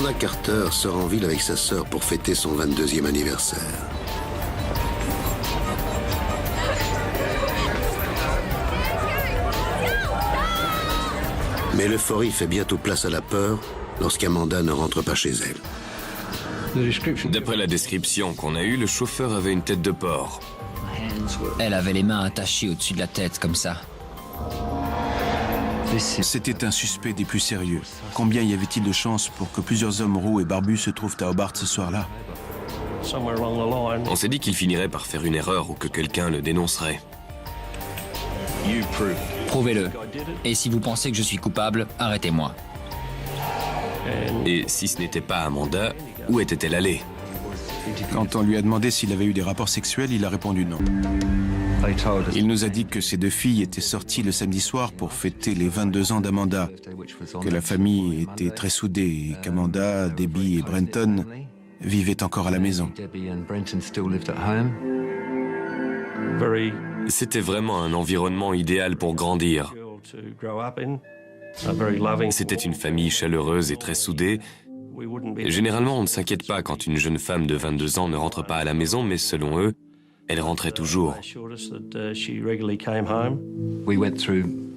Amanda Carter sort en ville avec sa sœur pour fêter son 22e anniversaire. Mais l'euphorie fait bientôt place à la peur lorsqu'Amanda ne rentre pas chez elle. D'après la description qu'on a eue, le chauffeur avait une tête de porc. Elle avait les mains attachées au-dessus de la tête, comme ça. C'était un suspect des plus sérieux. Combien y avait-il de chances pour que plusieurs hommes roux et barbus se trouvent à Hobart ce soir-là? On s'est dit qu'il finirait par faire une erreur ou que quelqu'un le dénoncerait. Prouvez-le. Et si vous pensez que je suis coupable, arrêtez-moi. Et si ce n'était pas Amanda, où était-elle allée? Quand on lui a demandé s'il avait eu des rapports sexuels, il a répondu non. Il nous a dit que ces deux filles étaient sorties le samedi soir pour fêter les 22 ans d'Amanda, que la famille était très soudée et qu'Amanda, Debbie et Brenton vivaient encore à la maison. C'était vraiment un environnement idéal pour grandir. C'était une famille chaleureuse et très soudée. Généralement, on ne s'inquiète pas quand une jeune femme de 22 ans ne rentre pas à la maison, mais selon eux, elle rentrait toujours.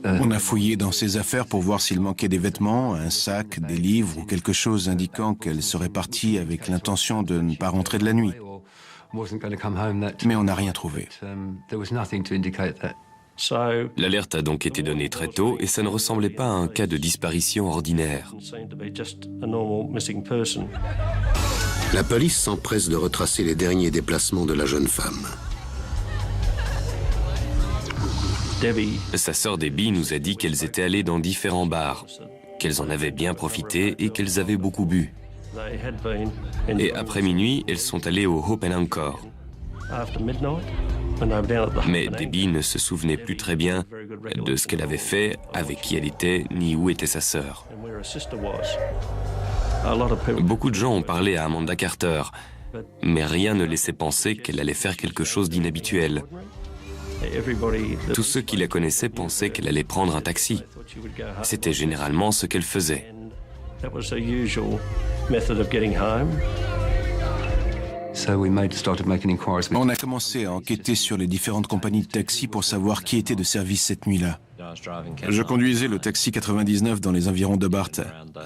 On a fouillé dans ses affaires pour voir s'il manquait des vêtements, un sac, des livres ou quelque chose indiquant qu'elle serait partie avec l'intention de ne pas rentrer de la nuit. Mais on n'a rien trouvé. L'alerte a donc été donnée très tôt et ça ne ressemblait pas à un cas de disparition ordinaire. La police s'empresse de retracer les derniers déplacements de la jeune femme. Sa sœur Debbie nous a dit qu'elles étaient allées dans différents bars, qu'elles en avaient bien profité et qu'elles avaient beaucoup bu. Et après minuit, elles sont allées au Hope and Anchor. Mais Debbie ne se souvenait plus très bien de ce qu'elle avait fait, avec qui elle était, ni où était sa sœur. Beaucoup de gens ont parlé à Amanda Carter, mais rien ne laissait penser qu'elle allait faire quelque chose d'inhabituel. Tous ceux qui la connaissaient pensaient qu'elle allait prendre un taxi. C'était généralement ce qu'elle faisait. On a commencé à enquêter sur les différentes compagnies de taxi pour savoir qui était de service cette nuit-là. Je conduisais le taxi 99 dans les environs de Hobart.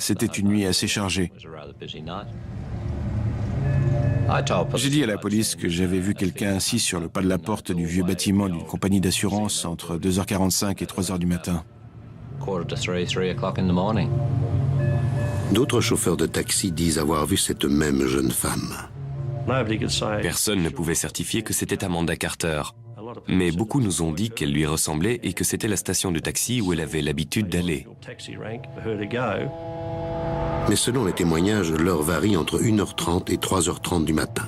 C'était une nuit assez chargée. J'ai dit à la police que j'avais vu quelqu'un assis sur le pas de la porte du vieux bâtiment d'une compagnie d'assurance entre 2h45 et 3h du matin. D'autres chauffeurs de taxi disent avoir vu cette même jeune femme. Personne ne pouvait certifier que c'était Amanda Carter, mais beaucoup nous ont dit qu'elle lui ressemblait et que c'était la station de taxi où elle avait l'habitude d'aller. Mais selon les témoignages, l'heure varie entre 1h30 et 3h30 du matin.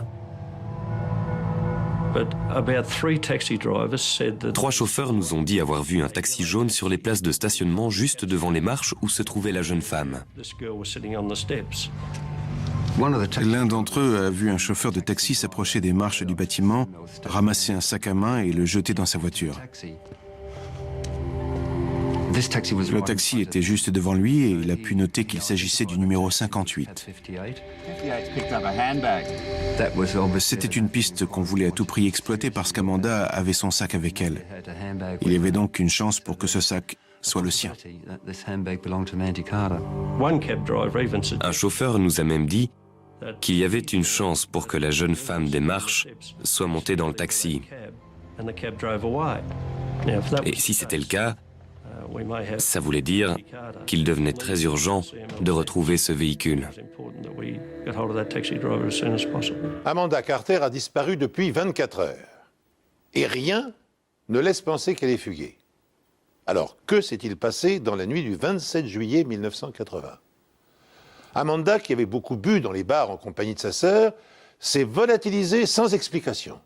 3 chauffeurs nous ont dit avoir vu un taxi jaune sur les places de stationnement juste devant les marches où se trouvait la jeune femme. L'un d'entre eux a vu un chauffeur de taxi s'approcher des marches du bâtiment, ramasser un sac à main et le jeter dans sa voiture. Le taxi était juste devant lui et il a pu noter qu'il s'agissait du numéro 58. C'était une piste qu'on voulait à tout prix exploiter parce qu'Amanda avait son sac avec elle. Il y avait donc une chance pour que ce sac soit le sien. Un chauffeur nous a même dit qu'il y avait une chance pour que la jeune femme des marches soit montée dans le taxi. Et si c'était le cas, ça voulait dire qu'il devenait très urgent de retrouver ce véhicule. Amanda Carter a disparu depuis 24 heures. Et rien ne laisse penser qu'elle est fuguée. Alors, que s'est-il passé dans la nuit du 27 juillet 1980 ? Amanda, qui avait beaucoup bu dans les bars en compagnie de sa sœur, s'est volatilisée sans explication.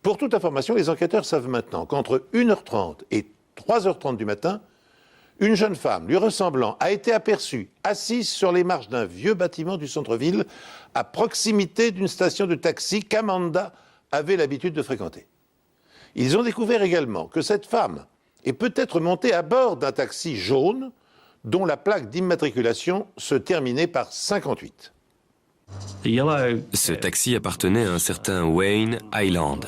Pour toute information, les enquêteurs savent maintenant qu'entre 1h30 et 3h30 du matin, une jeune femme lui ressemblant a été aperçue assise sur les marches d'un vieux bâtiment du centre-ville à proximité d'une station de taxi qu'Amanda avait l'habitude de fréquenter. Ils ont découvert également que cette femme est peut-être montée à bord d'un taxi jaune dont la plaque d'immatriculation se terminait par 58. Ce taxi appartenait à un certain Wayne Highland.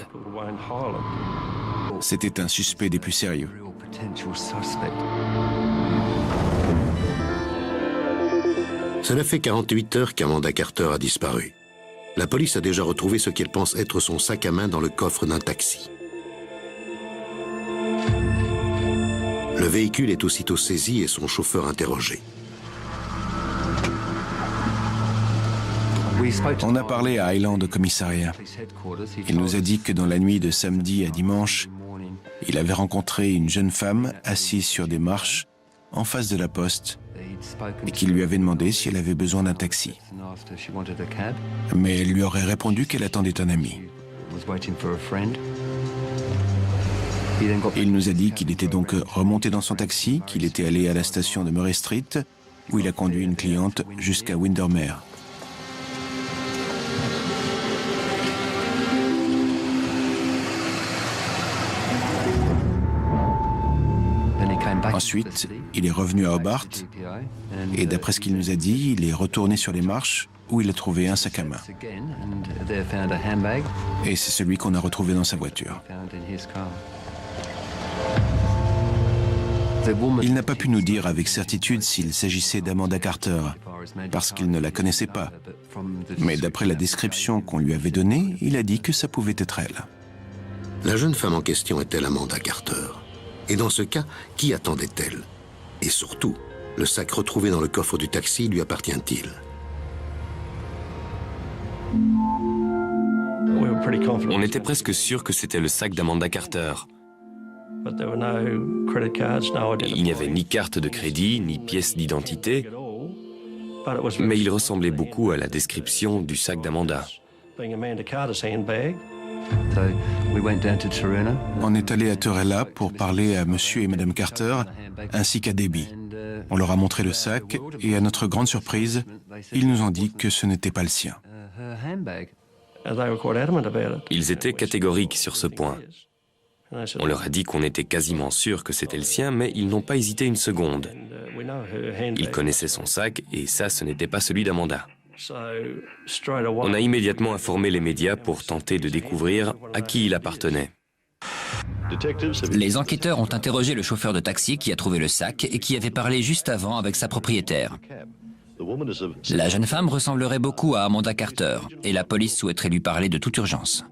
C'était un suspect des plus sérieux. Cela fait 48 heures qu'Amanda Carter a disparu. La police a déjà retrouvé ce qu'elle pense être son sac à main dans le coffre d'un taxi. Le véhicule est aussitôt saisi et son chauffeur interrogé. On a parlé à Highland au commissariat. Il nous a dit que dans la nuit de samedi à dimanche, il avait rencontré une jeune femme assise sur des marches en face de la poste et qu'il lui avait demandé si elle avait besoin d'un taxi. Mais elle lui aurait répondu qu'elle attendait un ami. Il nous a dit qu'il était donc remonté dans son taxi, qu'il était allé à la station de Murray Street, où il a conduit une cliente jusqu'à Windermere. Ensuite, il est revenu à Hobart et d'après ce qu'il nous a dit, il est retourné sur les marches où il a trouvé un sac à main. Et c'est celui qu'on a retrouvé dans sa voiture. Il n'a pas pu nous dire avec certitude s'il s'agissait d'Amanda Carter, parce qu'il ne la connaissait pas. Mais d'après la description qu'on lui avait donnée, il a dit que ça pouvait être elle. La jeune femme en question est-elle Amanda Carter? Et dans ce cas, qui attendait-elle? Et surtout, le sac retrouvé dans le coffre du taxi lui appartient-il? On était presque sûr que c'était le sac d'Amanda Carter. Il n'y avait ni carte de crédit, ni pièce d'identité, mais il ressemblait beaucoup à la description du sac d'Amanda. On est allé à Turella pour parler à monsieur et madame Carter, ainsi qu'à Debbie. On leur a montré le sac et à notre grande surprise, ils nous ont dit que ce n'était pas le sien. Ils étaient catégoriques sur ce point. On leur a dit qu'on était quasiment sûr que c'était le sien, mais ils n'ont pas hésité une seconde. Ils connaissaient son sac et ça, ce n'était pas celui d'Amanda. On a immédiatement informé les médias pour tenter de découvrir à qui il appartenait. Les enquêteurs ont interrogé le chauffeur de taxi qui a trouvé le sac et qui avait parlé juste avant avec sa propriétaire. La jeune femme ressemblerait beaucoup à Amanda Carter et la police souhaiterait lui parler de toute urgence.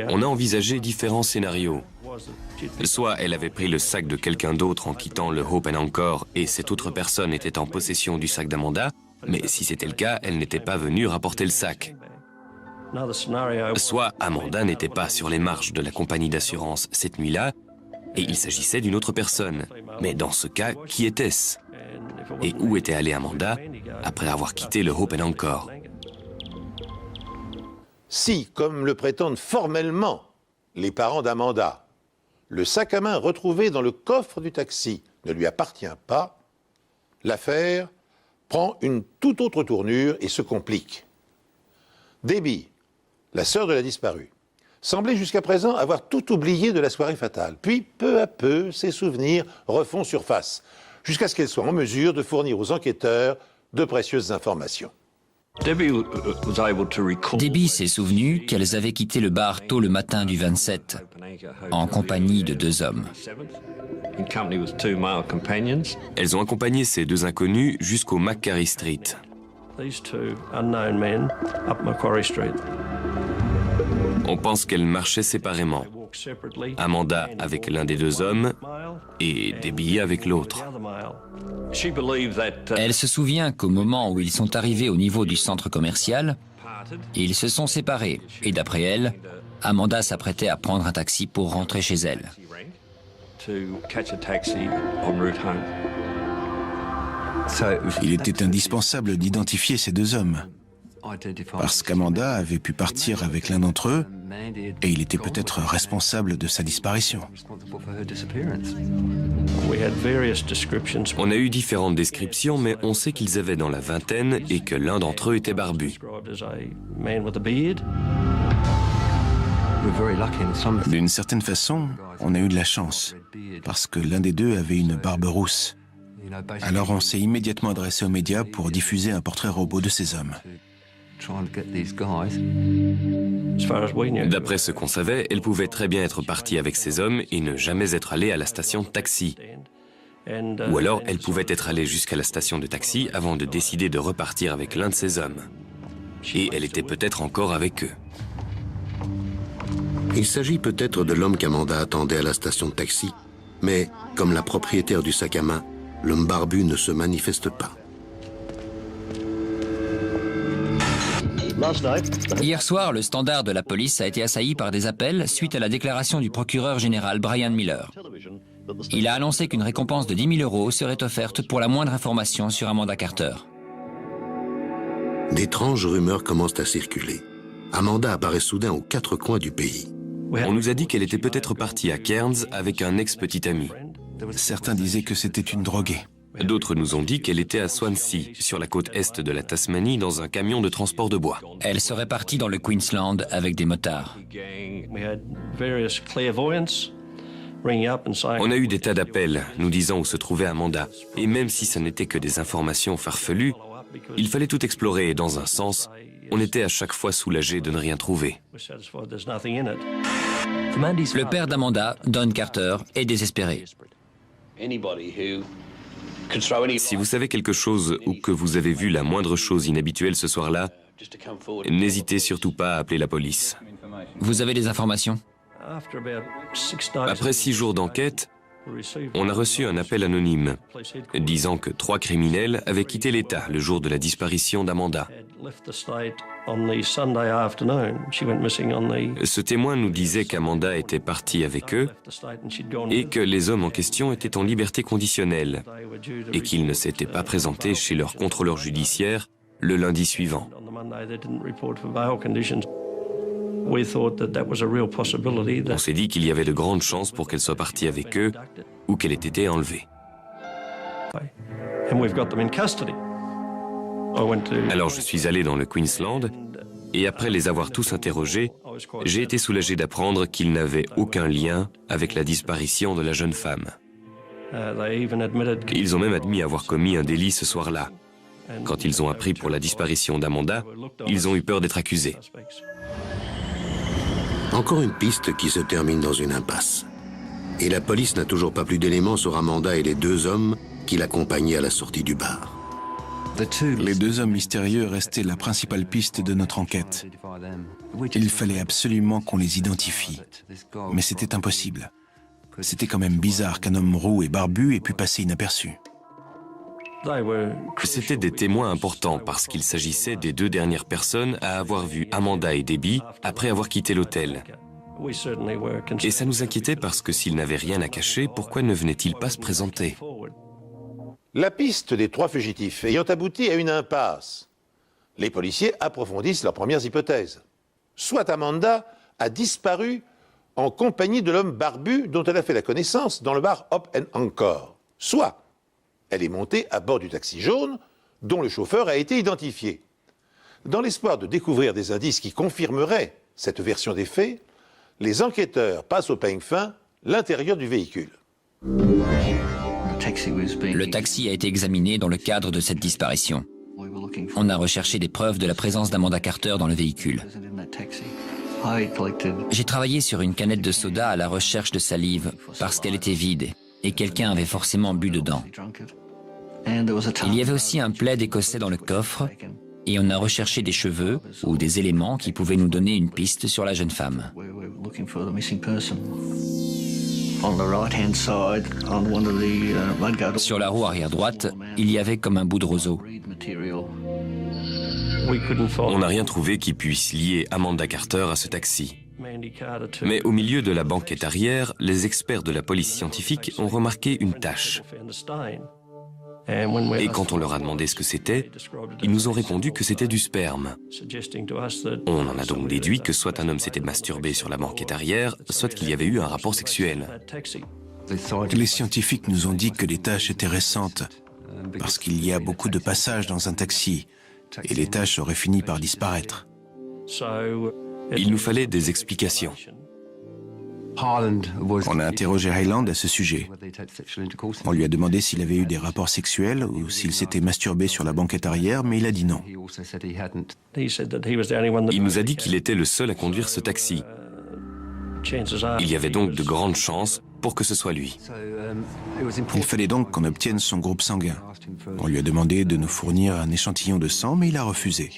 On a envisagé différents scénarios. Soit elle avait pris le sac de quelqu'un d'autre en quittant le Hope and Anchor et cette autre personne était en possession du sac d'Amanda, mais si c'était le cas, elle n'était pas venue rapporter le sac. Soit Amanda n'était pas sur les marches de la compagnie d'assurance cette nuit-là et il s'agissait d'une autre personne. Mais dans ce cas, qui était-ce? Et où était allée Amanda après avoir quitté le Hope and Anchor? Si, comme le prétendent formellement les parents d'Amanda, le sac à main retrouvé dans le coffre du taxi ne lui appartient pas, l'affaire prend une toute autre tournure et se complique. Debbie, la sœur de la disparue, semblait jusqu'à présent avoir tout oublié de la soirée fatale. Puis, peu à peu, ses souvenirs refont surface, jusqu'à ce qu'elle soit en mesure de fournir aux enquêteurs de précieuses informations. Debbie s'est souvenu qu'elles avaient quitté le bar tôt le matin du 27, en compagnie de deux hommes. Elles ont accompagné ces deux inconnus jusqu'au Macquarie Street. On pense qu'elles marchaient séparément. Amanda avec l'un des deux hommes et Debbie avec l'autre. Elle se souvient qu'au moment où ils sont arrivés au niveau du centre commercial, ils se sont séparés et d'après elle, Amanda s'apprêtait à prendre un taxi pour rentrer chez elle. Il était indispensable d'identifier ces deux hommes, parce qu'Amanda avait pu partir avec l'un d'entre eux et il était peut-être responsable de sa disparition. On a eu différentes descriptions, mais on sait qu'ils avaient dans la vingtaine et que l'un d'entre eux était barbu. D'une certaine façon, on a eu de la chance, parce que l'un des deux avait une barbe rousse. Alors on s'est immédiatement adressé aux médias pour diffuser un portrait robot de ces hommes. D'après ce qu'on savait, elle pouvait très bien être partie avec ces hommes et ne jamais être allée à la station de taxi. Ou alors, elle pouvait être allée jusqu'à la station de taxi avant de décider de repartir avec l'un de ces hommes. Et elle était peut-être encore avec eux. Il s'agit peut-être de l'homme qu'Amanda attendait à la station de taxi, mais comme la propriétaire du sac à main, l'homme barbu ne se manifeste pas. Hier soir, le Standard de la police a été assailli par des appels suite à la déclaration du procureur général Brian Miller. Il a annoncé qu'une récompense de 10 000 € serait offerte pour la moindre information sur Amanda Carter. D'étranges rumeurs commencent à circuler. Amanda apparaît soudain aux quatre coins du pays. On nous a dit qu'elle était peut-être partie à Cairns avec un ex-petit ami. Certains disaient que c'était une droguée. D'autres nous ont dit qu'elle était à Swansea, sur la côte est de la Tasmanie, dans un camion de transport de bois. Elle serait partie dans le Queensland avec des motards. On a eu des tas d'appels nous disant où se trouvait Amanda. Et même si ce n'était que des informations farfelues, il fallait tout explorer et dans un sens, on était à chaque fois soulagés de ne rien trouver. Le père d'Amanda, Don Carter, est désespéré. Si vous savez quelque chose ou que vous avez vu la moindre chose inhabituelle ce soir-là, n'hésitez surtout pas à appeler la police. Vous avez des informations? Après 6 jours d'enquête, on a reçu un appel anonyme disant que 3 criminels avaient quitté l'État le jour de la disparition d'Amanda. Ce témoin nous disait qu'Amanda était partie avec eux et que les hommes en question étaient en liberté conditionnelle et qu'ils ne s'étaient pas présentés chez leur contrôleur judiciaire le lundi suivant. On s'est dit qu'il y avait de grandes chances pour qu'elle soit partie avec eux ou qu'elle ait été enlevée. Alors je suis allé dans le Queensland et après les avoir tous interrogés, j'ai été soulagé d'apprendre qu'ils n'avaient aucun lien avec la disparition de la jeune femme. Ils ont même admis avoir commis un délit ce soir-là. Quand ils ont appris pour la disparition d'Amanda, ils ont eu peur d'être accusés. Encore une piste qui se termine dans une impasse. Et la police n'a toujours pas plus d'éléments sur Amanda et les 2 hommes qui l'accompagnaient à la sortie du bar. Les 2 hommes mystérieux restaient la principale piste de notre enquête. Il fallait absolument qu'on les identifie. Mais c'était impossible. C'était quand même bizarre qu'un homme roux et barbu ait pu passer inaperçu. C'étaient des témoins importants parce qu'il s'agissait des 2 dernières personnes à avoir vu Amanda et Debbie après avoir quitté l'hôtel. Et ça nous inquiétait parce que s'ils n'avaient rien à cacher, pourquoi ne venaient-ils pas se présenter? La piste des 3 fugitifs ayant abouti à une impasse, les policiers approfondissent leurs premières hypothèses. Soit Amanda a disparu en compagnie de l'homme barbu dont elle a fait la connaissance dans le bar Hop & Encore. Soit elle est montée à bord du taxi jaune dont le chauffeur a été identifié. Dans l'espoir de découvrir des indices qui confirmeraient cette version des faits, les enquêteurs passent au peigne fin l'intérieur du véhicule. Le taxi a été examiné dans le cadre de cette disparition. On a recherché des preuves de la présence d'Amanda Carter dans le véhicule. J'ai travaillé sur une canette de soda à la recherche de salive parce qu'elle était vide et quelqu'un avait forcément bu dedans. Il y avait aussi un plaid écossais dans le coffre et on a recherché des cheveux ou des éléments qui pouvaient nous donner une piste sur la jeune femme. Sur la roue arrière droite, il y avait comme un bout de roseau. On n'a rien trouvé qui puisse lier Amanda Carter à ce taxi. Mais au milieu de la banquette arrière, les experts de la police scientifique ont remarqué une tache. Et quand on leur a demandé ce que c'était, ils nous ont répondu que c'était du sperme. On en a donc déduit que soit un homme s'était masturbé sur la banquette arrière, soit qu'il y avait eu un rapport sexuel. Les scientifiques nous ont dit que les taches étaient récentes, parce qu'il y a beaucoup de passages dans un taxi, et les taches auraient fini par disparaître. Il nous fallait des explications. On a interrogé Hyland à ce sujet. On lui a demandé s'il avait eu des rapports sexuels ou s'il s'était masturbé sur la banquette arrière, mais il a dit non. Il nous a dit qu'il était le seul à conduire ce taxi. Il y avait donc de grandes chances pour que ce soit lui. Il fallait donc qu'on obtienne son groupe sanguin. On lui a demandé de nous fournir un échantillon de sang, mais il a refusé,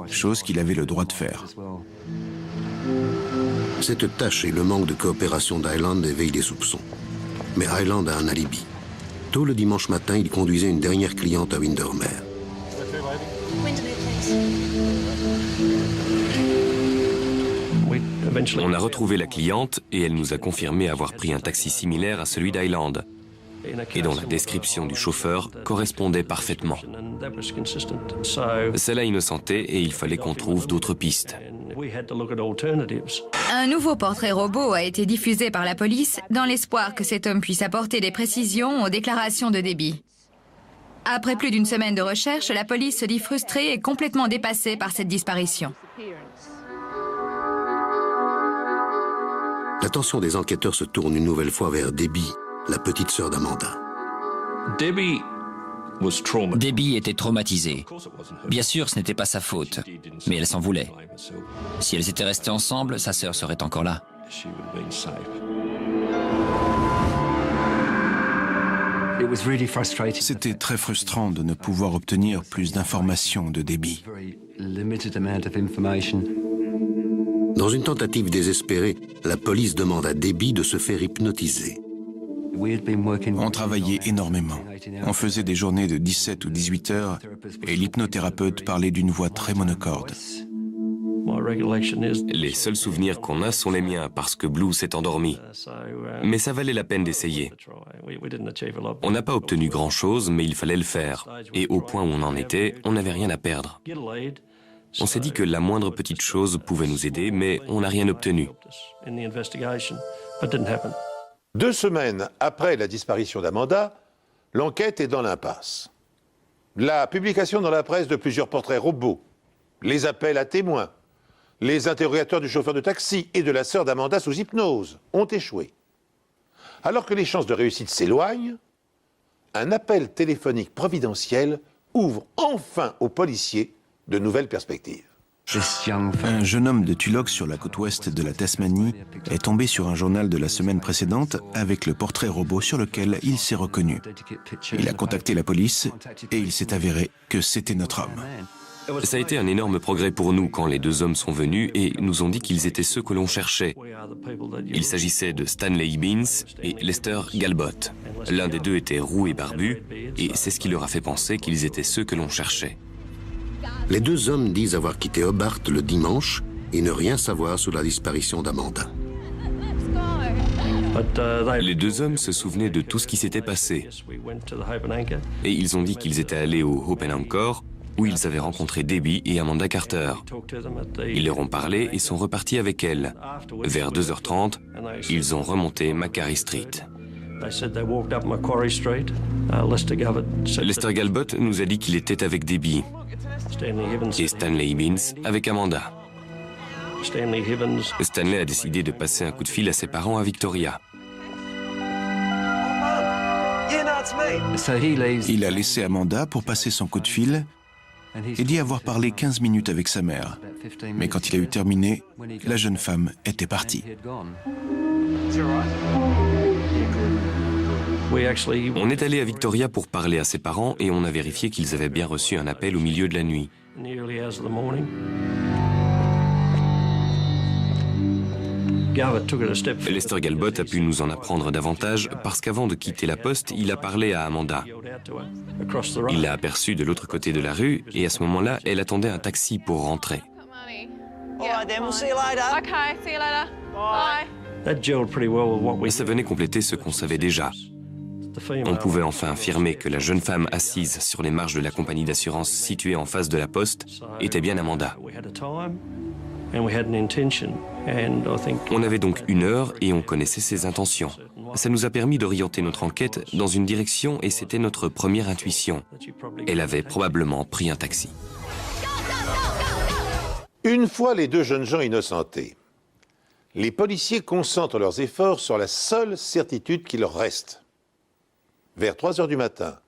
chose qu'il avait le droit de faire. Cette tâche et le manque de coopération d'Hyland éveillent les soupçons. Mais Hyland a un alibi. Tôt le dimanche matin, il conduisait une dernière cliente à Windermere. On a retrouvé la cliente et elle nous a confirmé avoir pris un taxi similaire à celui d'Hyland et dont la description du chauffeur correspondait parfaitement. Celle-là innocentait et il fallait qu'on trouve d'autres pistes. Un nouveau portrait robot a été diffusé par la police dans l'espoir que cet homme puisse apporter des précisions aux déclarations de Debbie. Après plus d'une semaine de recherche, la police se dit frustrée et complètement dépassée par cette disparition. L'attention des enquêteurs se tourne une nouvelle fois vers Debbie, la petite sœur d'Amanda. Debbie était traumatisée. Bien sûr, ce n'était pas sa faute, mais elle s'en voulait. Si elles étaient restées ensemble, sa sœur serait encore là. C'était très frustrant de ne pouvoir obtenir plus d'informations de Debbie. Dans une tentative désespérée, la police demande à Debbie de se faire hypnotiser. On travaillait énormément. On faisait des journées de 17 ou 18 heures et l'hypnothérapeute parlait d'une voix très monocorde. Les seuls souvenirs qu'on a sont les miens parce que Blue s'est endormi. Mais ça valait la peine d'essayer. On n'a pas obtenu grand-chose, mais il fallait le faire. Et au point où on en était, on n'avait rien à perdre. On s'est dit que la moindre petite chose pouvait nous aider, mais on n'a rien obtenu. 2 semaines après la disparition d'Amanda, l'enquête est dans l'impasse. La publication dans la presse de plusieurs portraits robots, les appels à témoins, les interrogatoires du chauffeur de taxi et de la sœur d'Amanda sous hypnose ont échoué. Alors que les chances de réussite s'éloignent, un appel téléphonique providentiel ouvre enfin aux policiers de nouvelles perspectives. Un jeune homme de Tulloch sur la côte ouest de la Tasmanie est tombé sur un journal de la semaine précédente avec le portrait robot sur lequel il s'est reconnu. Il a contacté la police et il s'est avéré que c'était notre homme. Ça a été un énorme progrès pour nous quand les 2 hommes sont venus et nous ont dit qu'ils étaient ceux que l'on cherchait. Il s'agissait de Stanley Hibbins et Lester Galbot. L'un des 2 était roux et barbu et c'est ce qui leur a fait penser qu'ils étaient ceux que l'on cherchait. Les 2 hommes disent avoir quitté Hobart le dimanche et ne rien savoir sur la disparition d'Amanda. Les 2 hommes se souvenaient de tout ce qui s'était passé. Et ils ont dit qu'ils étaient allés au Hope and Anchor, où ils avaient rencontré Debbie et Amanda Carter. Ils leur ont parlé et sont repartis avec elles. Vers 2h30, ils ont remonté Macquarie Street. Lester Galbot nous a dit qu'il était avec Debbie et Stanley Hibbins avec Amanda. Stanley a décidé de passer un coup de fil à ses parents à Victoria. Il a laissé Amanda pour passer son coup de fil et dit avoir parlé 15 minutes avec sa mère. Mais quand il a eu terminé, la jeune femme était partie. On est allé à Victoria pour parler à ses parents et on a vérifié qu'ils avaient bien reçu un appel au milieu de la nuit. Lester Galbot a pu nous en apprendre davantage parce qu'avant de quitter la poste, il a parlé à Amanda. Il l'a aperçue de l'autre côté de la rue et à ce moment-là, elle attendait un taxi pour rentrer. Ça venait compléter ce qu'on savait déjà. On pouvait enfin affirmer que la jeune femme assise sur les marches de la compagnie d'assurance située en face de la poste était bien Amanda. On avait donc 1 heure et on connaissait ses intentions. Ça nous a permis d'orienter notre enquête dans une direction et c'était notre première intuition. Elle avait probablement pris un taxi. Une fois les 2 jeunes gens innocentés, les policiers concentrent leurs efforts sur la seule certitude qui leur reste. Vers 3 heures du matin,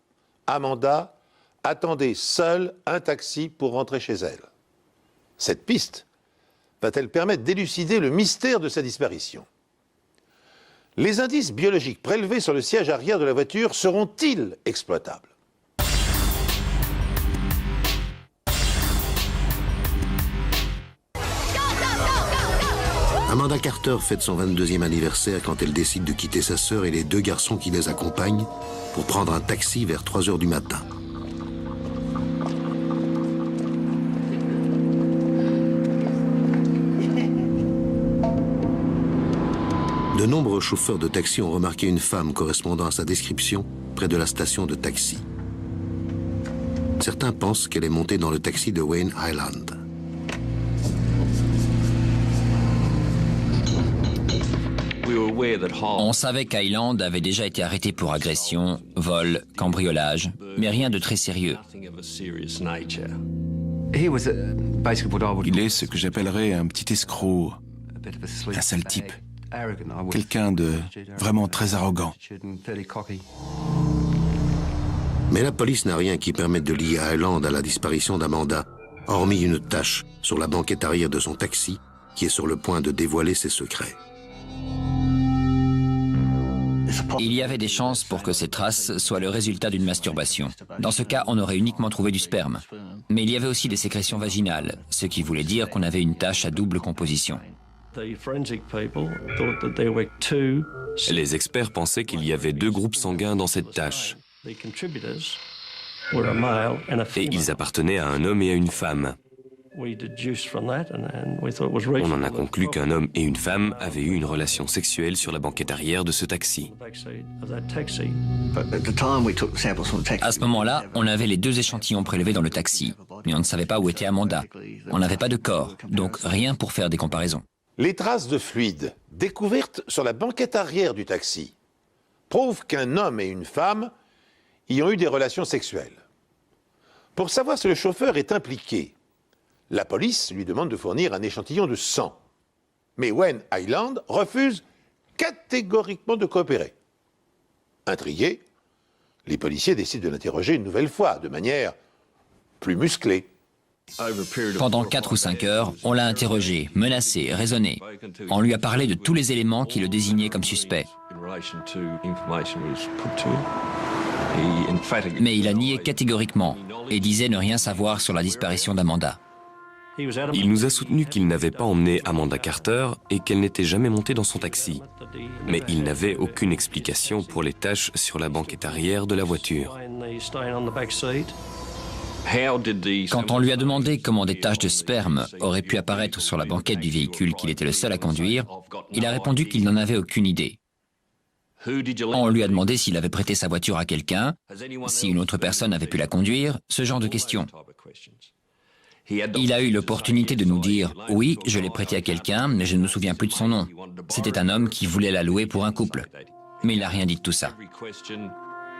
Amanda attendait seule un taxi pour rentrer chez elle. Cette piste va-t-elle permettre d'élucider le mystère de sa disparition? Les indices biologiques prélevés sur le siège arrière de la voiture seront-ils exploitables? Amanda Carter fête son 22e anniversaire quand elle décide de quitter sa sœur et les 2 garçons qui les accompagnent pour prendre un taxi vers 3 heures du matin. De nombreux chauffeurs de taxi ont remarqué une femme correspondant à sa description près de la station de taxi. Certains pensent qu'elle est montée dans le taxi de Wayne Highland. On savait qu'Highland avait déjà été arrêté pour agression, vol, cambriolage, mais rien de très sérieux. Il est ce que j'appellerais un petit escroc, un sale type. Quelqu'un de vraiment très arrogant. Mais la police n'a rien qui permette de lier Highland à la disparition d'Amanda, hormis une tache sur la banquette arrière de son taxi qui est sur le point de dévoiler ses secrets. Il y avait des chances pour que ces traces soient le résultat d'une masturbation. Dans ce cas, on aurait uniquement trouvé du sperme. Mais il y avait aussi des sécrétions vaginales, ce qui voulait dire qu'on avait une tache à double composition. Les experts pensaient qu'il y avait 2 groupes sanguins dans cette tache. Et ils appartenaient à un homme et à une femme. On en a conclu qu'un homme et une femme avaient eu une relation sexuelle sur la banquette arrière de ce taxi. À ce moment-là, on avait les 2 échantillons prélevés dans le taxi, mais on ne savait pas où était Amanda. On n'avait pas de corps, donc rien pour faire des comparaisons. Les traces de fluide découvertes sur la banquette arrière du taxi prouvent qu'un homme et une femme y ont eu des relations sexuelles. Pour savoir si le chauffeur est impliqué, la police lui demande de fournir un échantillon de sang. Mais Wayne Highland refuse catégoriquement de coopérer. Intrigués, les policiers décident de l'interroger une nouvelle fois, de manière plus musclée. Pendant 4 ou 5 heures, on l'a interrogé, menacé, raisonné. On lui a parlé de tous les éléments qui le désignaient comme suspect. Mais il a nié catégoriquement et disait ne rien savoir sur la disparition d'Amanda. Il nous a soutenu qu'il n'avait pas emmené Amanda Carter et qu'elle n'était jamais montée dans son taxi. Mais il n'avait aucune explication pour les taches sur la banquette arrière de la voiture. Quand on lui a demandé comment des taches de sperme auraient pu apparaître sur la banquette du véhicule qu'il était le seul à conduire, il a répondu qu'il n'en avait aucune idée. On lui a demandé s'il avait prêté sa voiture à quelqu'un, si une autre personne avait pu la conduire, ce genre de questions. Il a eu l'opportunité de nous dire « Oui, je l'ai prêté à quelqu'un, mais je ne me souviens plus de son nom. C'était un homme qui voulait la louer pour un couple. » Mais il n'a rien dit de tout ça.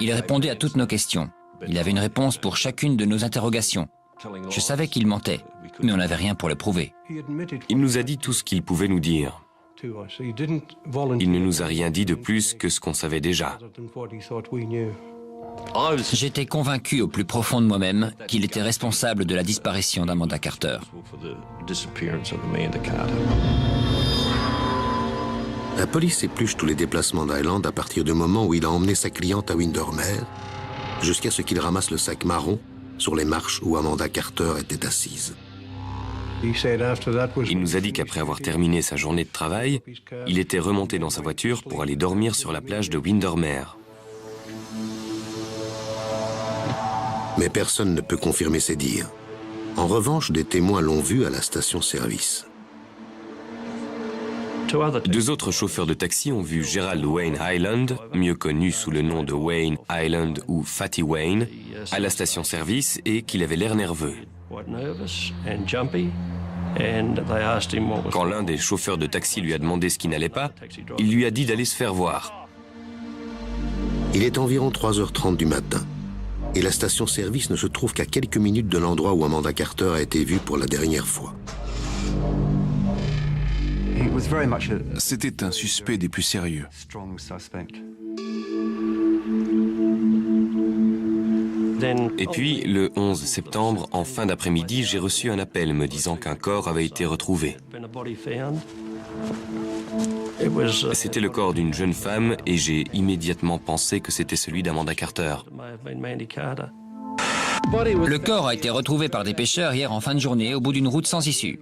Il répondait à toutes nos questions. Il avait une réponse pour chacune de nos interrogations. Je savais qu'il mentait, mais on n'avait rien pour le prouver. Il nous a dit tout ce qu'il pouvait nous dire. Il ne nous a rien dit de plus que ce qu'on savait déjà. J'étais convaincu au plus profond de moi-même qu'il était responsable de la disparition d'Amanda Carter. La police épluche tous les déplacements d'Highland à partir du moment où il a emmené sa cliente à Windermere, jusqu'à ce qu'il ramasse le sac marron sur les marches où Amanda Carter était assise. Il nous a dit qu'après avoir terminé sa journée de travail, il était remonté dans sa voiture pour aller dormir sur la plage de Windermere. Mais personne ne peut confirmer ces dires. En revanche, des témoins l'ont vu à la station-service. 2 autres chauffeurs de taxi ont vu Gerald Wayne Highland, mieux connu sous le nom de Wayne Highland ou Fatty Wayne, à la station-service et qu'il avait l'air nerveux. Quand l'un des chauffeurs de taxi lui a demandé ce qui n'allait pas, il lui a dit d'aller se faire voir. Il est environ 3h30 du matin et la station-service ne se trouve qu'à quelques minutes de l'endroit où Amanda Carter a été vue pour la dernière fois. C'était un suspect des plus sérieux. Et puis, le 11 septembre, en fin d'après-midi, j'ai reçu un appel me disant qu'un corps avait été retrouvé. C'était le corps d'une jeune femme et j'ai immédiatement pensé que c'était celui d'Amanda Carter. Le corps a été retrouvé par des pêcheurs hier en fin de journée au bout d'une route sans issue.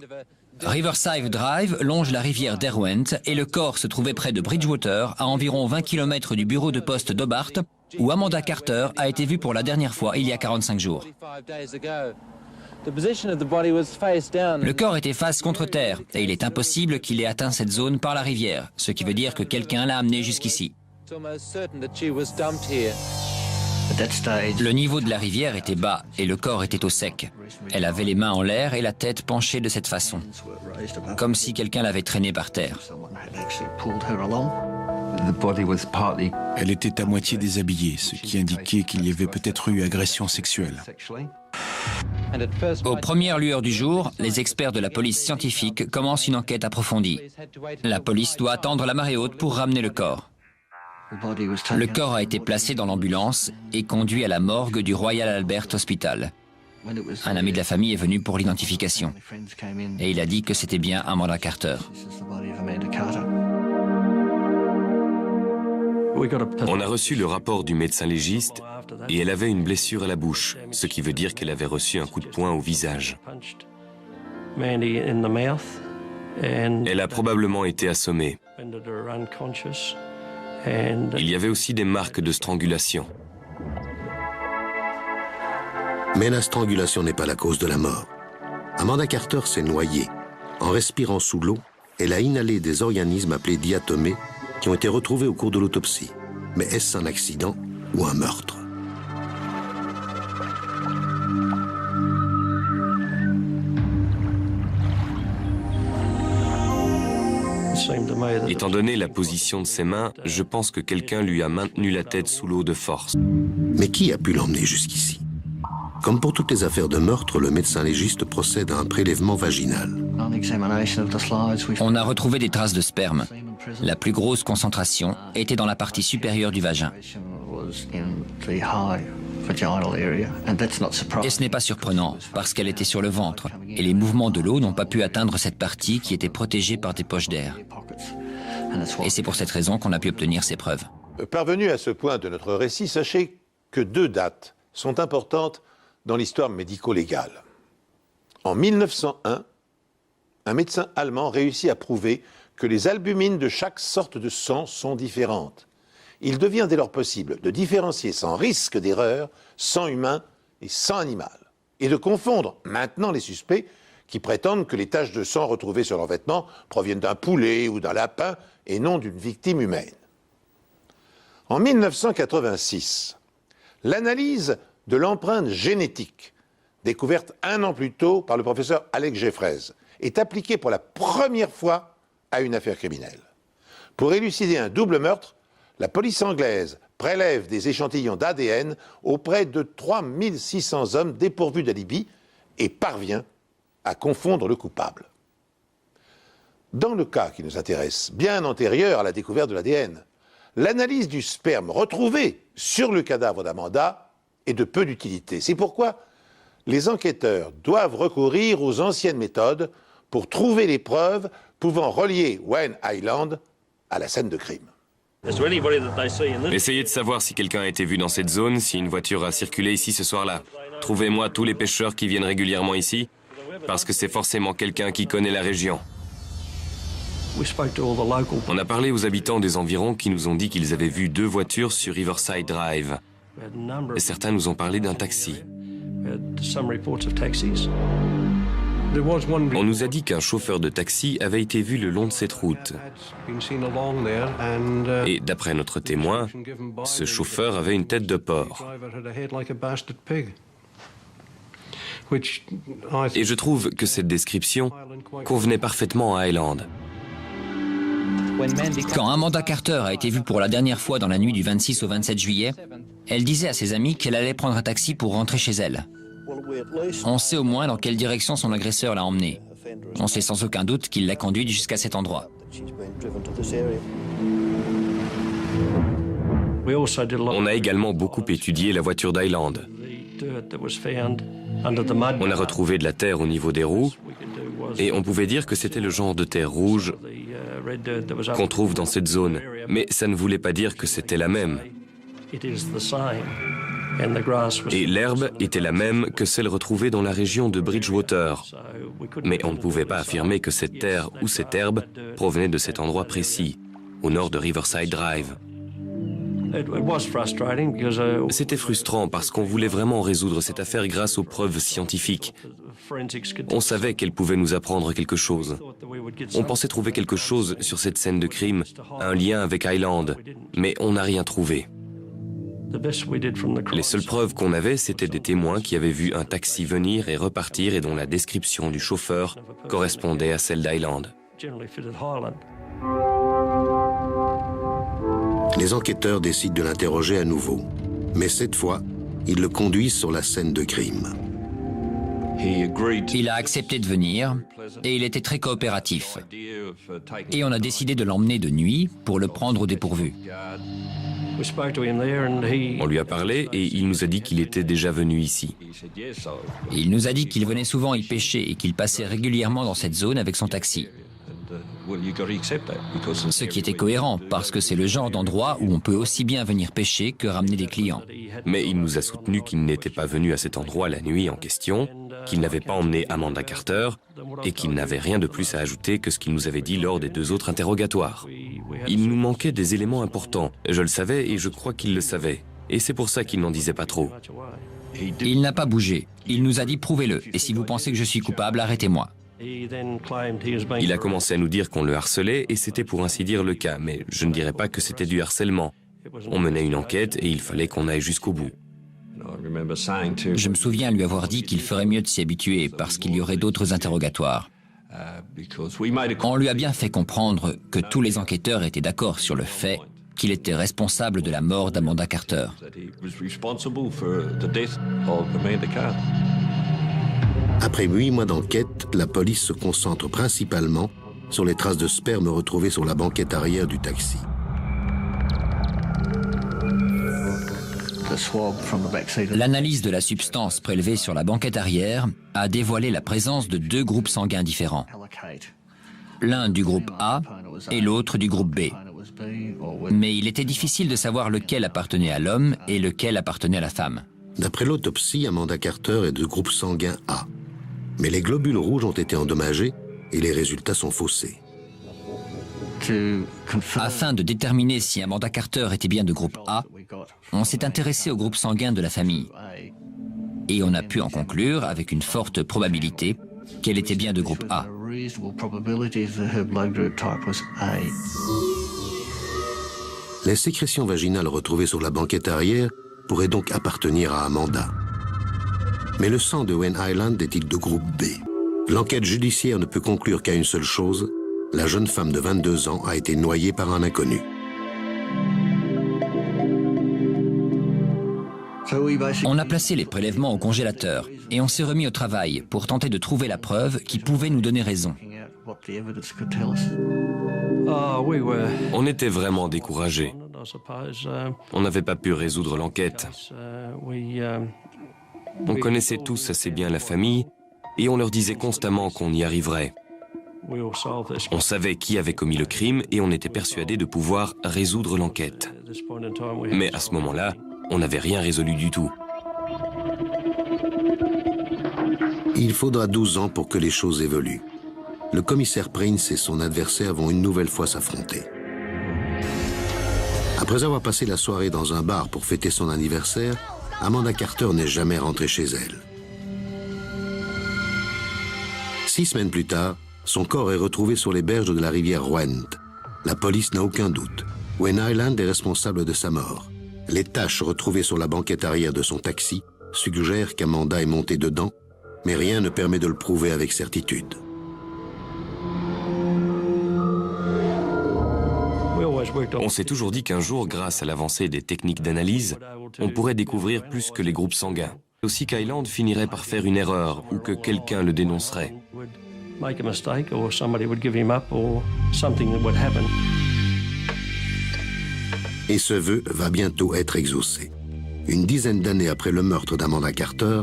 Riverside Drive longe la rivière Derwent et le corps se trouvait près de Bridgewater, à environ 20 km du bureau de poste d'Hobart, où Amanda Carter a été vue pour la dernière fois il y a 45 jours. Le corps était face contre terre et il est impossible qu'il ait atteint cette zone par la rivière, ce qui veut dire que quelqu'un l'a amené jusqu'ici. Le niveau de la rivière était bas et le corps était au sec. Elle avait les mains en l'air et la tête penchée de cette façon, comme si quelqu'un l'avait traînée par terre. Elle était à moitié déshabillée, ce qui indiquait qu'il y avait peut-être eu agression sexuelle. Aux premières lueurs du jour, les experts de la police scientifique commencent une enquête approfondie. La police doit attendre la marée haute pour ramener le corps. Le corps a été placé dans l'ambulance et conduit à la morgue du Royal Albert Hospital. Un ami de la famille est venu pour l'identification et il a dit que c'était bien Amanda Carter. On a reçu le rapport du médecin légiste et elle avait une blessure à la bouche, ce qui veut dire qu'elle avait reçu un coup de poing au visage. Elle a probablement été assommée. Il y avait aussi des marques de strangulation. Mais la strangulation n'est pas la cause de la mort. Amanda Carter s'est noyée. En respirant sous l'eau, elle a inhalé des organismes appelés diatomées qui ont été retrouvés au cours de l'autopsie. Mais est-ce un accident ou un meurtre? Étant donné la position de ses mains, je pense que quelqu'un lui a maintenu la tête sous l'eau de force. Mais qui a pu l'emmener jusqu'ici? Comme pour toutes les affaires de meurtre, le médecin légiste procède à un prélèvement vaginal. On a retrouvé des traces de sperme. La plus grosse concentration était dans la partie supérieure du vagin. Et ce n'est pas surprenant, parce qu'elle était sur le ventre, et les mouvements de l'eau n'ont pas pu atteindre cette partie qui était protégée par des poches d'air. Et c'est pour cette raison qu'on a pu obtenir ces preuves. Parvenu à ce point de notre récit, sachez que 2 dates sont importantes dans l'histoire médico-légale. En 1901, un médecin allemand réussit à prouver que les albumines de chaque sorte de sang sont différentes. Il devient dès lors possible de différencier sans risque d'erreur sang humain et sang animal, et de confondre maintenant les suspects qui prétendent que les taches de sang retrouvées sur leurs vêtements proviennent d'un poulet ou d'un lapin et non d'une victime humaine. En 1986, l'analyse de l'empreinte génétique, découverte 1 an plus tôt par le professeur Alex Jeffreys, est appliquée pour la première fois à une affaire criminelle. Pour élucider un double meurtre, la police anglaise prélève des échantillons d'ADN auprès de 3600 hommes dépourvus d'alibi et parvient à confondre le coupable. Dans le cas qui nous intéresse, bien antérieur à la découverte de l'ADN, l'analyse du sperme retrouvé sur le cadavre d'Amanda est de peu d'utilité. C'est pourquoi les enquêteurs doivent recourir aux anciennes méthodes pour trouver les preuves pouvant relier Wayne Island à la scène de crime. Essayez de savoir si quelqu'un a été vu dans cette zone, si une voiture a circulé ici ce soir-là. Trouvez-moi tous les pêcheurs qui viennent régulièrement ici, parce que c'est forcément quelqu'un qui connaît la région. On a parlé aux habitants des environs qui nous ont dit qu'ils avaient vu 2 voitures sur Riverside Drive. Et certains nous ont parlé d'un taxi. On nous a dit qu'un chauffeur de taxi avait été vu le long de cette route. Et d'après notre témoin, ce chauffeur avait une tête de porc. Et je trouve que cette description convenait parfaitement à Highland. Quand Amanda Carter a été vue pour la dernière fois dans la nuit du 26 au 27 juillet, elle disait à ses amis qu'elle allait prendre un taxi pour rentrer chez elle. On sait au moins dans quelle direction son agresseur l'a emmenée. On sait sans aucun doute qu'il l'a conduite jusqu'à cet endroit. On a également beaucoup étudié la voiture d'Hyland. On a retrouvé de la terre au niveau des roues et on pouvait dire que c'était le genre de terre rouge qu'on trouve dans cette zone. Mais ça ne voulait pas dire que c'était la même. Et l'herbe était la même que celle retrouvée dans la région de Bridgewater. Mais on ne pouvait pas affirmer que cette terre ou cette herbe provenait de cet endroit précis, au nord de Riverside Drive. C'était frustrant parce qu'on voulait vraiment résoudre cette affaire grâce aux preuves scientifiques. On savait qu'elle pouvait nous apprendre quelque chose. On pensait trouver quelque chose sur cette scène de crime, un lien avec Hyland, mais on n'a rien trouvé. Les seules preuves qu'on avait, c'était des témoins qui avaient vu un taxi venir et repartir et dont la description du chauffeur correspondait à celle d'Hyland. Les enquêteurs décident de l'interroger à nouveau. Mais cette fois, ils le conduisent sur la scène de crime. Il a accepté de venir et il était très coopératif. Et on a décidé de l'emmener de nuit pour le prendre au dépourvu. On lui a parlé et il nous a dit qu'il était déjà venu ici. Il nous a dit qu'il venait souvent y pêcher et qu'il passait régulièrement dans cette zone avec son taxi. Ce qui était cohérent, parce que c'est le genre d'endroit où on peut aussi bien venir pêcher que ramener des clients. Mais il nous a soutenu qu'il n'était pas venu à cet endroit la nuit en question, qu'il n'avait pas emmené Amanda Carter et qu'il n'avait rien de plus à ajouter que ce qu'il nous avait dit lors des 2 autres interrogatoires. Il nous manquait des éléments importants. Je le savais et je crois qu'il le savait. Et c'est pour ça qu'il n'en disait pas trop. Il n'a pas bougé. Il nous a dit « prouvez-le, et si vous pensez que je suis coupable, arrêtez-moi ». Il a commencé à nous dire qu'on le harcelait et c'était pour ainsi dire le cas, mais je ne dirais pas que c'était du harcèlement. On menait une enquête et il fallait qu'on aille jusqu'au bout. Je me souviens lui avoir dit qu'il ferait mieux de s'y habituer parce qu'il y aurait d'autres interrogatoires. On lui a bien fait comprendre que tous les enquêteurs étaient d'accord sur le fait qu'il était responsable de la mort d'Amanda Carter. Après 8 mois d'enquête, la police se concentre principalement sur les traces de sperme retrouvées sur la banquette arrière du taxi. L'analyse de la substance prélevée sur la banquette arrière a dévoilé la présence de 2 groupes sanguins différents. L'un du groupe A et l'autre du groupe B. Mais il était difficile de savoir lequel appartenait à l'homme et lequel appartenait à la femme. D'après l'autopsie, Amanda Carter est de groupe sanguin A. Mais les globules rouges ont été endommagés et les résultats sont faussés. Afin de déterminer si Amanda Carter était bien de groupe A, on s'est intéressé au groupe sanguin de la famille. Et on a pu en conclure, avec une forte probabilité, qu'elle était bien de groupe A. Les sécrétions vaginales retrouvées sur la banquette arrière pourraient donc appartenir à Amanda. Mais le sang de Wayne Hyland est-il de groupe B? L'enquête judiciaire ne peut conclure qu'à une seule chose: la jeune femme de 22 ans a été noyée par un inconnu. On a placé les prélèvements au congélateur et on s'est remis au travail pour tenter de trouver la preuve qui pouvait nous donner raison. On était vraiment découragés. On n'avait pas pu résoudre l'enquête. On connaissait tous assez bien la famille et on leur disait constamment qu'on y arriverait. On savait qui avait commis le crime et on était persuadé de pouvoir résoudre l'enquête. Mais à ce moment-là, on n'avait rien résolu du tout. Il faudra 12 ans pour que les choses évoluent. Le commissaire Prince et son adversaire vont une nouvelle fois s'affronter. Après avoir passé la soirée dans un bar pour fêter son anniversaire, Amanda Carter n'est jamais rentrée chez elle. 6 semaines plus tard, son corps est retrouvé sur les berges de la rivière Rwent. La police n'a aucun doute. Wayne Hyland est responsable de sa mort. Les taches retrouvées sur la banquette arrière de son taxi suggèrent qu'Amanda est montée dedans, mais rien ne permet de le prouver avec certitude. On s'est toujours dit qu'un jour, grâce à l'avancée des techniques d'analyse, on pourrait découvrir plus que les groupes sanguins. Aussi qu'Hyland finirait par faire une erreur ou que quelqu'un le dénoncerait. make a mistake or somebody would give him up or something would happen. Et ce vœu va bientôt être exaucé. Une dizaine d'années après le meurtre d'Amanda Carter,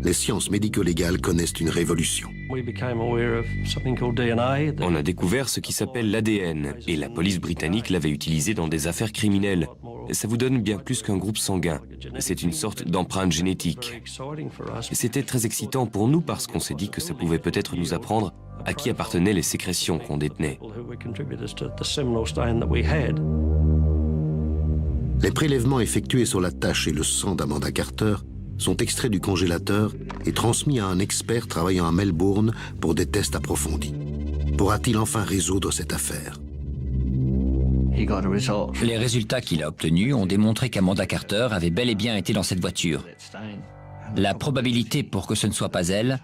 les sciences médico-légales connaissent une révolution. We became aware of something called DNA. On a découvert ce qui s'appelle l'ADN, et la police britannique l'avait utilisé dans des affaires criminelles. Et ça vous donne bien plus qu'un groupe sanguin. C'est une sorte d'empreinte génétique. Exciting for us. Et c'était très excitant pour nous parce qu'on s'est dit que ça pouvait peut-être nous apprendre à qui appartenaient les sécrétions qu'on détenait. People who were contributors to the seminal stain that we had. Les prélèvements effectués sur la tache et le sang d'Amanda Carter sont extraits du congélateur et transmis à un expert travaillant à Melbourne pour des tests approfondis. Pourra-t-il enfin résoudre cette affaire? Les résultats qu'il a obtenus ont démontré qu'Amanda Carter avait bel et bien été dans cette voiture. La probabilité pour que ce ne soit pas elle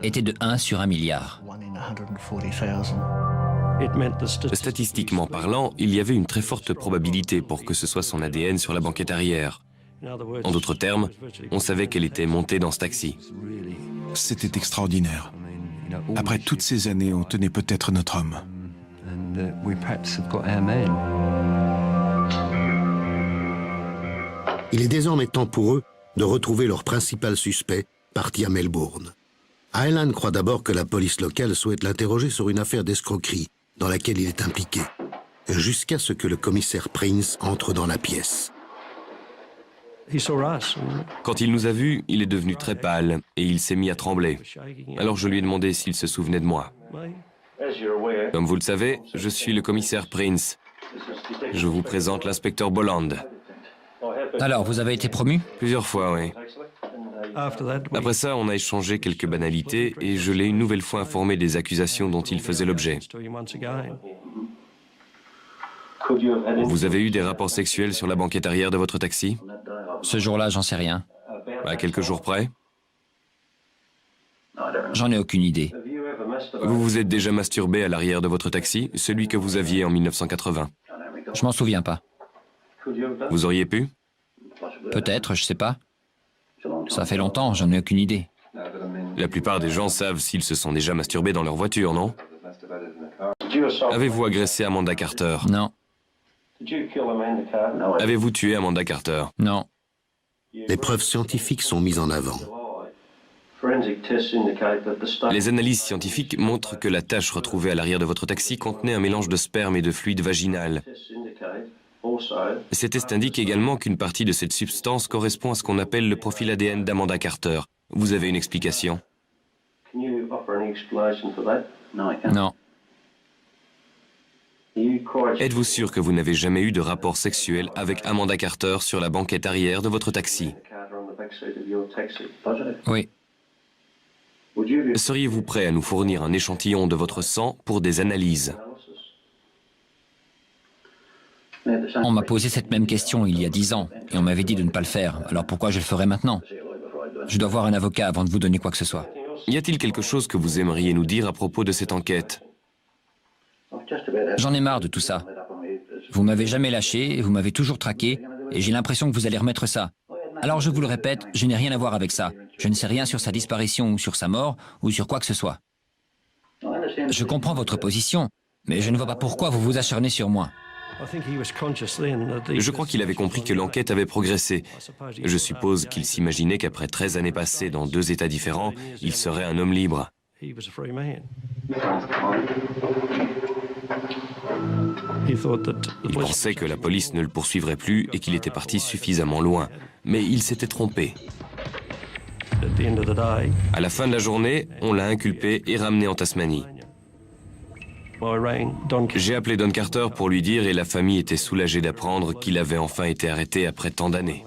était de 1 sur 1 milliard. It meant the Statistiquement parlant, il y avait une très forte probabilité pour que ce soit son ADN sur la banquette arrière. In other words, En d'autres termes, on savait qu'elle était montée dans ce taxi. C'était extraordinaire. Après toutes ces années, on tenait peut-être notre homme. Il est désormais temps pour eux de retrouver leur principal suspect, parti à Melbourne. Hyland croit d'abord que la police locale souhaite l'interroger sur une affaire d'escroquerie dans laquelle il est impliqué, jusqu'à ce que le commissaire Prince entre dans la pièce. he saw us and Quand il nous a vus, il est devenu très pâle et il s'est mis à trembler. shaking. Alors je lui ai demandé s'il se souvenait de moi. Me? Comme vous le savez, je suis le commissaire Prince. Je vous présente l'inspecteur Bolland. Alors, vous avez été promu? Plusieurs fois, oui. After that, we Après ça, on a échangé quelques banalités et je l'ai une nouvelle fois informé des accusations dont il faisait l'objet. to him once again. Vous avez eu des rapports sexuels sur la banquette arrière de votre taxi? Ce jour-là, j'en sais rien. À quelques jours près? J'en ai aucune idée. Vous vous êtes déjà masturbé à l'arrière de votre taxi, celui que vous aviez en 1980? Je m'en souviens pas. Vous auriez pu? Peut-être, je sais pas. Ça fait longtemps, j'en ai aucune idée. La plupart des gens savent s'ils se sont déjà masturbés dans leur voiture, non? Avez-vous agressé Amanda Carter? Non, Avez-vous tué Amanda Carter? non. Les preuves scientifiques sont mises en avant. Les analyses scientifiques montrent que la tache retrouvée à l'arrière de votre taxi contenait un mélange de sperme et de fluide vaginal. Ces tests indiquent également qu'une partie de cette substance correspond à ce qu'on appelle le profil ADN d'Amanda Carter. Vous avez une explication? Non. Êtes-vous sûr que vous n'avez jamais eu de rapport sexuel avec Amanda Carter sur la banquette arrière de votre taxi? Oui. Seriez-vous prêt à nous fournir un échantillon de votre sang pour des analyses? On m'a posé cette même question il y a 10 ans et on m'avait dit de ne pas le faire. Alors pourquoi je le ferais maintenant? Je dois voir un avocat avant de vous donner quoi que ce soit. Y a-t-il quelque chose que vous aimeriez nous dire à propos de cette enquête? J'en ai marre de tout ça. Vous m'avez jamais lâché, vous m'avez toujours traqué et j'ai l'impression que vous allez remettre ça. Alors je vous le répète, je n'ai rien à voir avec ça. Je ne sais rien sur sa disparition ou sur sa mort ou sur quoi que ce soit. Je comprends votre position, mais je ne vois pas pourquoi vous vous acharnez sur moi. Je crois qu'il avait compris que l'enquête avait progressé. Je suppose qu'il s'imaginait qu'après 13 années passées dans 2 États différents, il serait un homme libre. He was a free man. Il pensait que la police ne le poursuivrait plus et qu'il était parti suffisamment loin. Mais il s'était trompé. À la fin de la journée, on l'a inculpé et ramené en Tasmanie. J'ai appelé Don Carter pour lui dire et la famille était soulagée d'apprendre qu'il avait enfin été arrêté après tant d'années.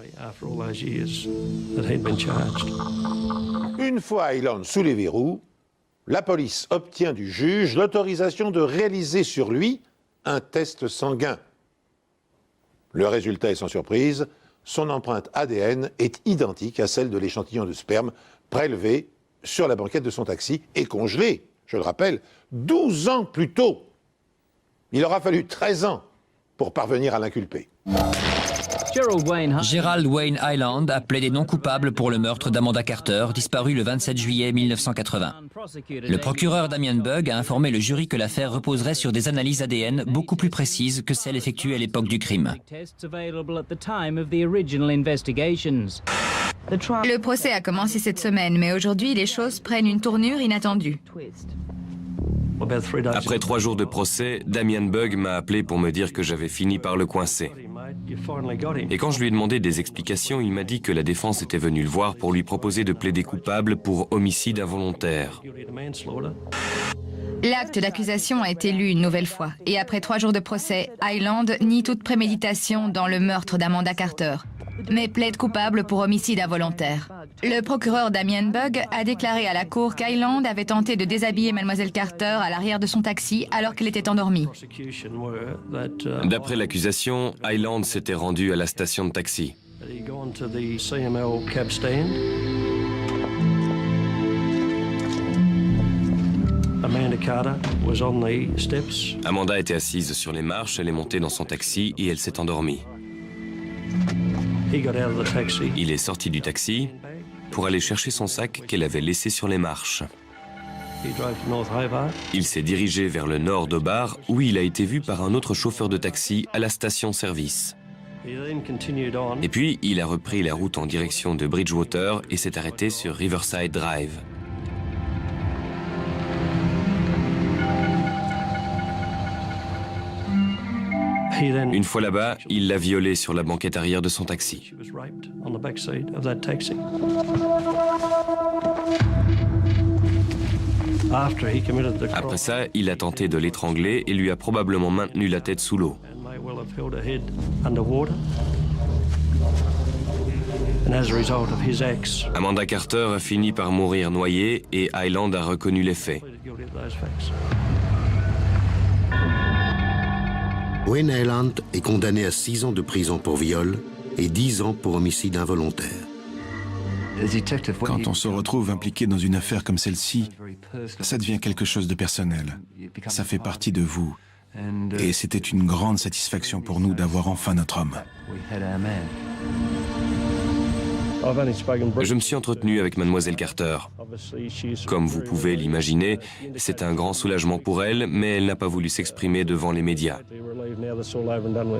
Une fois Hyland sous les verrous, la police obtient du juge l'autorisation de réaliser sur lui un test sanguin. Le résultat est sans surprise, son empreinte ADN est identique à celle de l'échantillon de sperme prélevé sur la banquette de son taxi et congelé, je le rappelle, 12 ans plus tôt. Il aura fallu 13 ans pour parvenir à l'inculper. Gerald Wayne Hyland a plaidé non coupable pour le meurtre d'Amanda Carter, disparue le 27 juillet 1980. Le procureur Damien Bugg a informé le jury que l'affaire reposerait sur des analyses ADN beaucoup plus précises que celles effectuées à l'époque du crime. Le procès a commencé cette semaine, mais aujourd'hui, les choses prennent une tournure inattendue. Après 3 jours de procès, Damien Bugg m'a appelé pour me dire que j'avais fini par le coincer. Et quand je lui ai demandé des explications, il m'a dit que la défense était venue le voir pour lui proposer de plaider coupable pour homicide involontaire. L'acte d'accusation a été lu une nouvelle fois. Et après 3 jours de procès, Hyland nie toute préméditation dans le meurtre d'Amanda Carter, mais plaide coupable pour homicide involontaire. Le procureur Damien Bugg a déclaré à la cour qu'Hyland avait tenté de déshabiller Mademoiselle Carter à l'arrière de son taxi alors qu'elle était endormie. D'après l'accusation, Hyland s'était rendu à la station de taxi. Amanda était assise sur les marches, elle est montée dans son taxi et elle s'est endormie. Il est sorti du taxi pour aller chercher son sac qu'elle avait laissé sur les marches. Il s'est dirigé vers le nord d'Obar où il a été vu par un autre chauffeur de taxi à la station-service. Et puis, il a repris la route en direction de Bridgewater et s'est arrêté sur Riverside Drive. Une fois là-bas, il l'a violée sur la banquette arrière de son taxi. Après ça, il a tenté de l'étrangler et lui a probablement maintenu la tête sous l'eau. Amanda Carter a fini par mourir noyée et Hyland a reconnu les faits. Wayne Hyland est condamné à 6 ans de prison pour viol et 10 ans pour homicide involontaire. Quand on se retrouve impliqué dans une affaire comme celle-ci, ça devient quelque chose de personnel. Ça fait partie de vous. Et c'était une grande satisfaction pour nous d'avoir enfin notre homme. Je me suis entretenu avec Mademoiselle Carter. Comme vous pouvez l'imaginer, c'est un grand soulagement pour elle, mais elle n'a pas voulu s'exprimer devant les médias.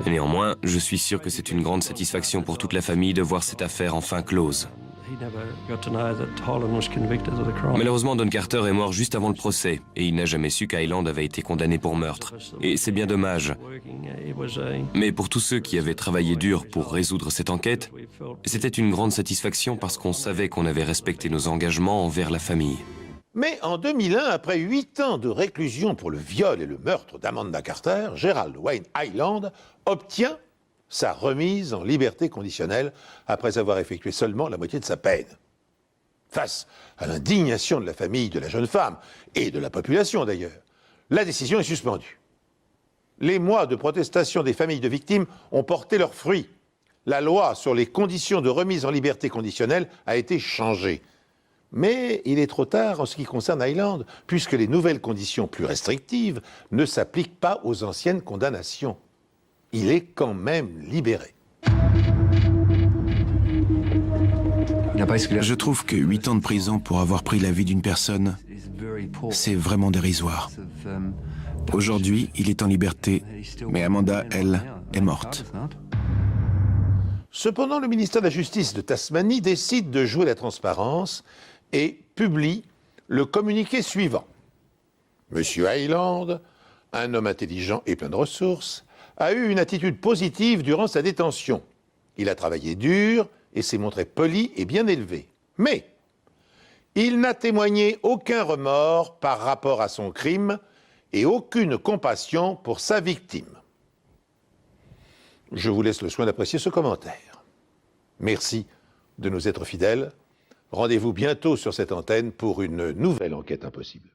Néanmoins, je suis sûr que c'est une grande satisfaction pour toute la famille de voir cette affaire enfin close. Malheureusement, Don Carter est mort juste avant le procès et il n'a jamais su qu'Hyland avait été condamné pour meurtre. Et c'est bien dommage. Mais pour tous ceux qui avaient travaillé dur pour résoudre cette enquête, c'était une grande satisfaction parce qu'on savait qu'on avait respecté nos engagements envers la famille. Mais en 2001, après 8 ans de réclusion pour le viol et le meurtre d'Amanda Carter, Gerald Wayne Hyland obtient sa remise en liberté conditionnelle après avoir effectué seulement la moitié de sa peine. Face à l'indignation de la famille de la jeune femme, et de la population d'ailleurs, la décision est suspendue. Les mois de protestation des familles de victimes ont porté leurs fruits. La loi sur les conditions de remise en liberté conditionnelle a été changée. Mais il est trop tard en ce qui concerne Hyland, puisque les nouvelles conditions plus restrictives ne s'appliquent pas aux anciennes condamnations. Il est quand même libéré. Je trouve que 8 ans de prison pour avoir pris la vie d'une personne, c'est vraiment dérisoire. Aujourd'hui, il est en liberté, mais Amanda, elle, est morte. Cependant, le ministère de la Justice de Tasmanie décide de jouer la transparence et publie le communiqué suivant. Monsieur Hyland, un homme intelligent et plein de ressources, a eu une attitude positive durant sa détention. Il a travaillé dur et s'est montré poli et bien élevé. Mais il n'a témoigné aucun remords par rapport à son crime et aucune compassion pour sa victime. Je vous laisse le soin d'apprécier ce commentaire. Merci de nous être fidèles. Rendez-vous bientôt sur cette antenne pour une nouvelle enquête impossible.